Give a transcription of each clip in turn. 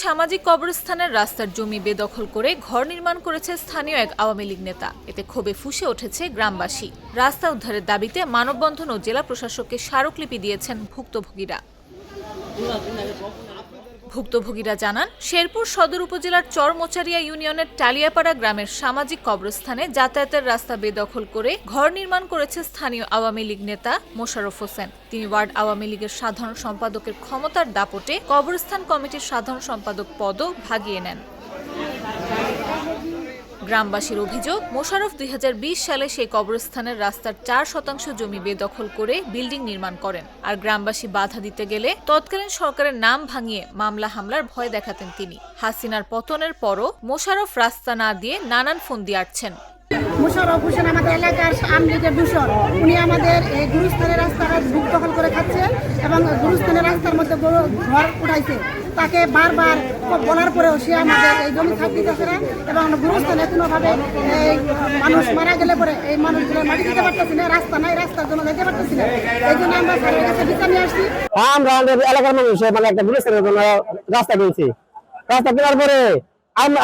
সামাজিক কবরস্থানের রাস্তার জমি বেদখল করে ঘর নির্মাণ করেছে স্থানীয় এক আওয়ামী লীগ নেতা। এতে ক্ষোভে ফুঁসে উঠেছে গ্রামবাসী। রাস্তা উদ্ধারের দাবিতে মানববন্ধন ও জেলা প্রশাসককে স্মারকলিপি দিয়েছেন ভুক্তভোগীরা। ভুক্তভোগীরা জানান, শেরপুর সদর উপজেলার চরমোচারিয়া ইউনিয়নের টালিয়াপাড়া গ্রামের সামাজিক কবরস্থানে যাতায়াতের রাস্তা বেদখল করে ঘর নির্মাণ করেছে স্থানীয় আওয়ামী লীগ নেতা মোশাররফ হোসেন। তিনি ওয়ার্ড আওয়ামী লীগের সাধারণ সম্পাদকের ক্ষমতার দাপটে কবরস্থান কমিটির সাধারণ সম্পাদক পদও ভাগিয়ে নেন। গ্রামবাসীর অভিযোগ, মোশাররফ ২০২০ সালে সেই কবরস্থানের রাস্তার ৪% জমি বেদখল করে বিল্ডিং নির্মাণ করেন। আর গ্রামবাসী বাধা দিতে গেলে তৎকালীন সরকারের নাম ভাঙিয়ে মামলা হামলার ভয় দেখাতেন তিনি। হাসিনার পতনের পরও মোশাররফ রাস্তা না দিয়ে নানান ফন্দি আঁটছেন। মোশাররফ হোসেন আমাদের এলাকার আওয়ামী লীগের দূষণ। উনি আমাদের এই গুরুস্থানের রাস্তাটা দখল করে খাচ্ছে এবং গুরুস্থানের রাস্তার মধ্যে ঘর উঠাইছে। তাকে বারবার বলার পরেও সে আমাদের এই জমি ছাড় দিতেছে না এবং গুরুস্থানে কোনোভাবে মানুষ মারা গেলে পরে এই মানুষগুলো মাটি দিতে পারতেছি না, রাস্তা নাই, রাস্তার জন্য যেতে পারতেছি না। এই জন্য আমরা স্যারের কাছে বিচার নিয়ে আসছি। আমরা আমাদের এলাকার মানুষ মানে একটা গুরুস্থানের জন্য রাস্তা কিনছি। রাস্তা কেনার পরে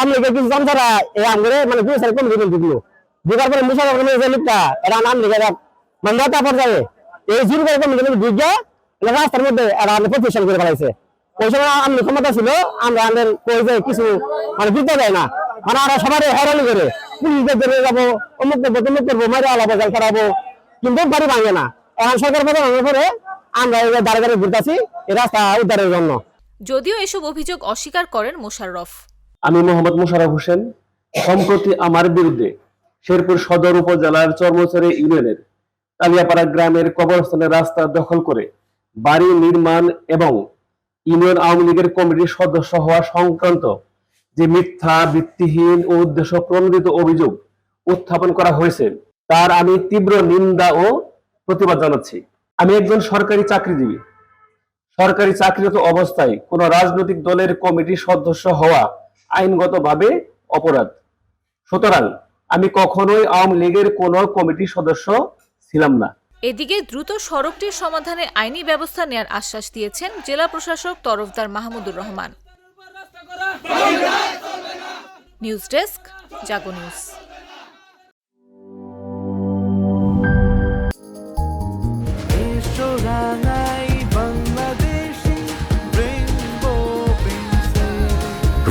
আমি কিছু জান ছাড়া এই আমরে মানে গুরুস্থানের কমিটি ঢুকলো। ঢুকার পরে মোশাররফ যে লোকটা এরা নাম লিখে মানে নেতা পর্যায়ে এই জুর করে কমিটি ঢুকে রাস্তার মধ্যে এরা প্রতিষ্ঠান করে ফেলাইছে। ওই সময় আমি ক্ষমতা ছিল, আমরা আমাদের কিছু মানে দিতে দেয় না, মানে আমরা সবাই হয়রানি করে পুলিশদের যাবো, অমুক করবো, তমুক করবো, মারি আলাবো, জল খারাপো, কিন্তু বাড়ি ভাঙে না। এখন সরকার পতন হওয়ার পরে আমরা দাঁড়িয়ে দাঁড়িয়ে ঘুরতেছি এই রাস্তা উদ্ধারের জন্য। যদিও এসব অভিযোগ অস্বীকার করেন মোশাররফ। আমি মোহাম্মদ মোশাররফ হোসেন সম্প্রতি আমার বিরুদ্ধে শেরপুর সদর উপজেলার চরমোচারিয়া ইউনিয়নের টালিয়াপাড়া গ্রামের কবরস্থানের রাস্তা দখল করে বাড়ি নির্মাণ এবং ইউনিয়ন আওয়ামী লীগের কমিটির সদস্য হওয়া সংক্রান্ত যে মিথ্যা, ভিত্তিহীন ও উদ্দেশ্য প্রণোদিত অভিযোগ উত্থাপন করা হয়েছে তার আমি তীব্র নিন্দা ও প্রতিবাদ জানাচ্ছি। আমি একজন সরকারি চাকরিজীবী। সরকারি চাকরিরত অবস্থায় কোন রাজনৈতিক দলের কমিটির সদস্য হওয়া আইনগতভাবে অপরাধ। সুতরাং আমি কখনোই আওয়ামী লীগের কোন কমিটির সদস্য ছিলাম না। এদিকে দ্রুত সড়কটির সমাধানে আইনি ব্যবস্থা নেয়ার আশ্বাস দিয়েছেন জেলা প্রশাসক তরফদার মাহমুদুর রহমান। নিউজ ডেস্ক, জাগো নিউজ।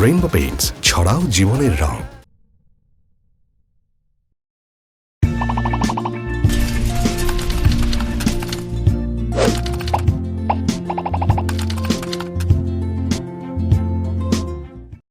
রেইনবো পেইন্টস, ছড়াও জীবনের রং।